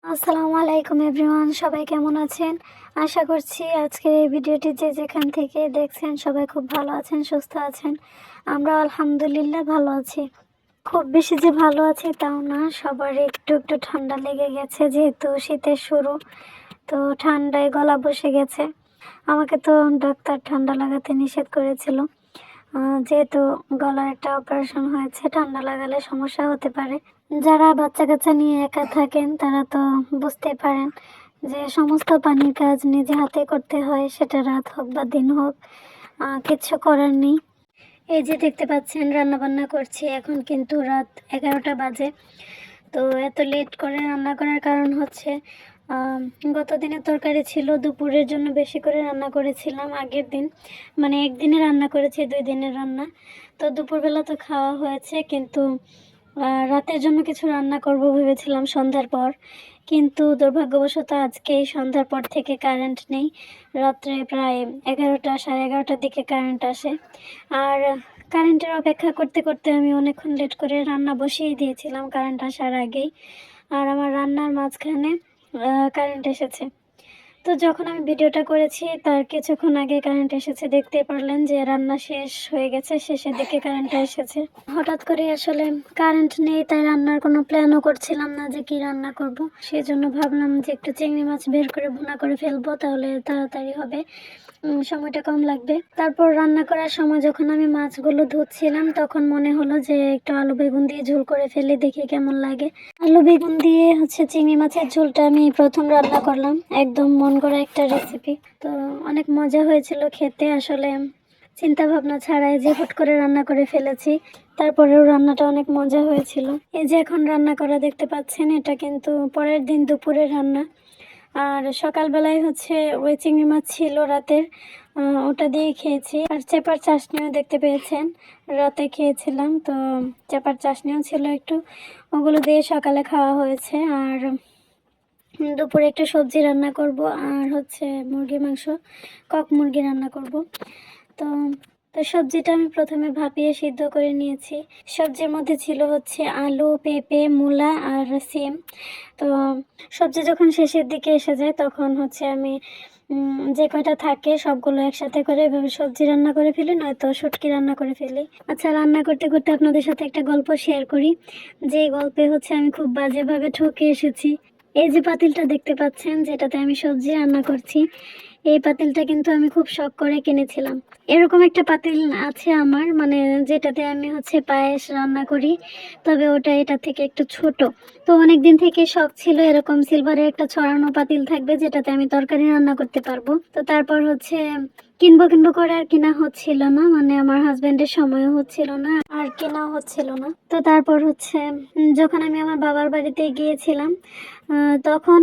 আসসালামু আলাইকুম এভরিওয়ান, সবাই কেমন আছেন? আশা করছি আজকের এই ভিডিওটি যে যেখান থেকে দেখছেন সবাই খুব ভালো আছেন, সুস্থ আছেন। আমরা আলহামদুলিল্লাহ ভালো আছি। খুব বেশি যে ভালো আছি তাও না, সবার একটু একটু ঠান্ডা লেগে গেছে, যেহেতু শীতের শুরু। তো ঠান্ডায় গলা বসে গেছে। আমাকে তো ডাক্তার ঠান্ডা লাগাতে নিষেধ করেছিল, যেহেতু গলার একটা অপারেশন হয়েছে, ঠান্ডা লাগালে সমস্যা হতে পারে। যারা বাচ্চা কাচ্চা নিয়ে একা থাকেন তারা তো বুঝতে পারেন যে সমস্ত পানির কাজ নিজে হাতে করতে হয়, সেটা রাত হোক বা দিন হোক, কিচ্ছু করার নেই। এই যে দেখতে পাচ্ছেন রান্না বান্না করছি, এখন কিন্তু রাত 11টা বাজে। তো এত লেট করে রান্না করার কারণ হচ্ছে গত দিনের তরকারি ছিল, দুপুরের জন্য বেশি করে রান্না করেছিলাম আগের দিন। মানে একদিনে রান্না করেছি 2 দিনের রান্না। তো দুপুরবেলা তো খাওয়া হয়েছে, কিন্তু রাতের জন্য কিছু রান্না করব ভেবেছিলাম সন্ধ্যার পর। কিন্তু দুর্ভাগ্যবশত আজকে সন্ধ্যার পর থেকে কারেন্ট নেই। রাত্রে প্রায় 11টা, সাড়ে 11টার দিকে কারেন্ট আসে। আর কারেন্টের অপেক্ষা করতে করতে আমি অনেকক্ষণ লেট করে রান্না বসিয়ে দিয়েছিলাম কারেন্ট আসার আগেই। আর আমার রান্নার মাঝখানে কারেন্ট এসেছে। তো যখন আমি ভিডিওটা করেছি তার কিছুক্ষণ আগে কারেন্ট এসেছে, দেখতে পারলেন যে রান্না শেষ হয়ে গেছে, শেষের দিকে কারেন্টটা এসেছে। হঠাৎ করে আসলে কারেন্ট নেই, তাই রান্নার কোনো প্ল্যানও করছিলাম না যে কি রান্না করব। সেজন্য ভাবলাম যে একটু চিংড়ি মাছ বের করে ভুনা করে ফেলবো, তাহলে তাড়াতাড়ি হবে, সময়টা কম লাগবে। তারপর রান্না করার সময় যখন আমি মাছগুলো ধুচ্ছিলাম তখন মনে হলো যে একটু আলু বেগুন দিয়ে ঝোল করে ফেলে, দেখি কেমন লাগে। আলু বেগুন দিয়ে চিংড়ি মাছের ঝোলটা আমি প্রথম রান্না করলাম, একদম মন গড়া একটা রেসিপি। তো অনেক মজা হয়েছিল খেতে, আসলে চিন্তা ভাবনা ছাড়াই যে হুট করে রান্না করে ফেলেছি। তারপরেও রান্নাটা অনেক মজা হয়েছিল। এই যে এখন রান্না করা দেখতে পাচ্ছেন, এটা কিন্তু পরের দিন দুপুরের রান্না। আর সকালবেলায় ওই চিংড়ি মাছ ছিল রাতের, ওটা দিয়ে খেয়েছি। আর চেপার চাশনিও দেখতে পেয়েছেন, রাতে খেয়েছিলাম। তো চেপার চাশনিও ছিল একটু, ওগুলো দিয়ে সকালে খাওয়া হয়েছে। আর দুপুরে একটু সবজি রান্না করব, আর মুরগির মাংস, কক মুরগি রান্না করব। তো তো সবজিটা আমি প্রথমে ভাপিয়ে সিদ্ধ করে নিয়েছি। সবজির মধ্যে ছিল আলু, পেঁপে, মূলা আর সিম। তো সবজি যখন শেষের দিকে এসে যায় তখন আমি যে কয়টা থাকে সবগুলো একসাথে করে এভাবে সবজি রান্না করে ফেলি, নয়তো শুটকি রান্না করে ফেলি। আচ্ছা, রান্না করতে করতে আপনাদের সাথে একটা গল্প শেয়ার করি, যে গল্পে আমি খুব বাজেভাবে ঠকে এসেছি। এই যে পাতিলটা দেখতে পাচ্ছেন, যেটাতে আমি সবজি রান্না করছি, এই পাতিলটা কিন্তু আমি খুব শখ করে কিনেছিলাম। এরকম একটা পাতিল আছে আমার, মানে যেটাতে আমি পায়েস রান্না করি, তবে ওটা এটা থেকে একটু ছোট। তো অনেকদিন থেকে শখ ছিল এরকম সিলভারের একটা ছড়ানো পাতিল থাকবে, যেটাতে আমি তরকারি রান্না করতে পারবো। তো তারপর কিনবো কিনবো করে আর কিনা হচ্ছিল না, মানে আমার হাজবেন্ডের সময়ও হচ্ছিল না, আর কেনাও হচ্ছিল না। তো তারপর যখন আমি আমার বাবার বাড়িতে গিয়েছিলাম, তখন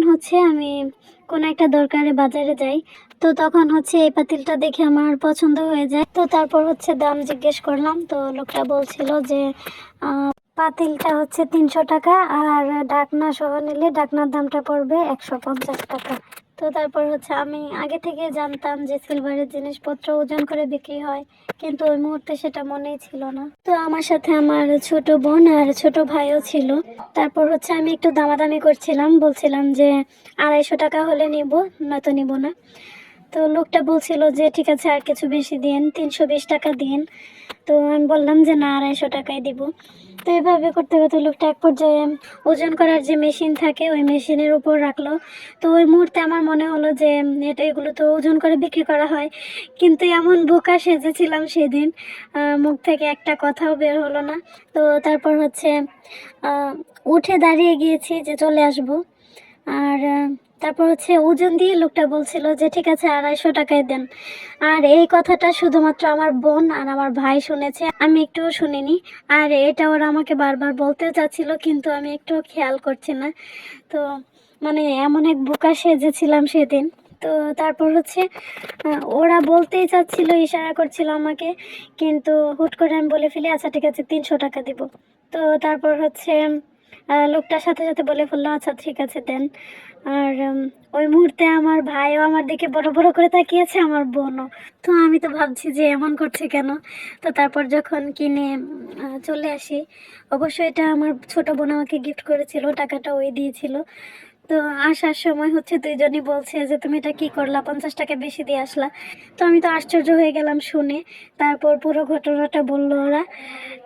আমি কোনো একটা দরকারে বাজারে যাই। তো তখন এই পাতিলটা দেখে আমার পছন্দ হয়ে যায়। তো তারপর দাম জিজ্ঞেস করলাম, তো লোকটা বলছিল যে পাতিলটা 300 টাকা, আর ঢাকনা সহ নিলে ঢাকনার দামটা পড়বে 150 টাকা। তো তারপর আমি আগে থেকে জানতাম যে সিলভারের জিনিসপত্র ওজন করে বিক্রি হয়, কিন্তু ওই মুহূর্তে সেটা মনেই ছিল না। তো আমার সাথে আমার ছোট বোন আর ছোট ভাইও ছিল। তারপর আমি একটু দামাদামি করছিলাম, বলছিলাম যে 250 টাকা হলে নিব, নয়তো নিব না। তো লোকটা বলছিল যে ঠিক আছে, আর কিছু বেশি দিন, 320 টাকা দিন। তো আমি বললাম যে না, 250 টাকাই দিব। তো এভাবে করতে করতে লোকটা এক পর্যায়ে ওজন করার যে মেশিন থাকে ওই মেশিনের উপর রাখলো। তো ওই মুহূর্তে আমার মনে হলো যে এগুলো তো ওজন করে বিক্রি করা হয়, কিন্তু এমন বোকা সেজেছিলাম সেদিন, মুখ থেকে একটা কথাও বের হলো না। তো তারপর উঠে দাঁড়িয়ে গিয়েছি যে চলে আসব। আর তারপর ওজন দিয়ে লোকটা বলছিল যে ঠিক আছে, 250 টাকায় দেন। আর এই কথাটা শুধুমাত্র আমার বোন আর আমার ভাই শুনেছে, আমি একটুও শুনিনি। আর এটা ওরা আমাকে বারবার বলতেও চাচ্ছিল, কিন্তু আমি একটু খেয়াল করছি না। তো মানে এমন এক বোকা সেজেছিলাম সেদিন। তো তারপর ওরা বলতেই চাচ্ছিল, ইশারা করছিল আমাকে, কিন্তু হুট করে আমি বলে ফেলি আচ্ছা ঠিক আছে, 300 টাকা দিব। তো তারপর লোকটার সাথে সাথে বলে ফেললো আচ্ছা ঠিক আছে দেন। আর ওই মুহূর্তে আমার ভাইও আমার দিকে বড় বড় করে তাকিয়েছে, আমার বোনও। তো আমি তো ভাবছি যে এমন করছে কেন। তো তারপর যখন কিনে চলে আসি, অবশ্যই এটা আমার ছোট বোন আমাকে গিফট করেছিল, টাকাটা ওই দিয়েছিল। তো আসার সময় হচ্ছে দুইজনই বলছে যে তুমি এটা কি করলা, 50 টাকা বেশি দিয়ে আসলা। তো আমি তো আশ্চর্য হয়ে গেলাম শুনে। তারপর পুরো ঘটনাটা বললো ওরা।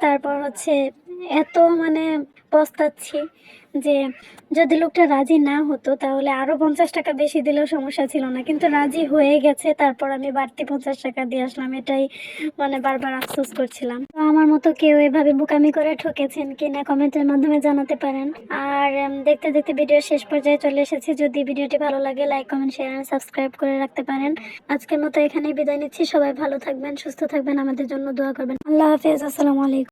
তারপর হচ্ছে এত মানে পস্তাচ্ছি যে যদি লোকটা রাজি না হতো তাহলে আরো 50 টাকা বেশি দিলেও সমস্যা ছিল না, কিন্তু রাজি হয়ে গেছে। তারপর আমি বাড়তি 50 টাকা দিয়ে আসলাম, এটাই মানে বারবার আফসোস করছিলাম। তো আমার মতো কেউ এভাবে বোকামি করে ঠকেছেন কিনা কমেন্টের মাধ্যমে জানাতে পারেন। আর দেখতে দেখতে ভিডিও শেষ পর্যায়ে চলে এসেছি। যদি ভিডিওটি ভালো লাগে like comment share and subscribe করে রাখতে পারেন। আজকের মতো এখানেই বিদায় নিচ্ছি। সবাই ভালো থাকবেন, সুস্থ থাকবেন, আমাদের জন্য দোয়া করবেন। আল্লাহ হাফেজ, আসসালামু আলাইকুম।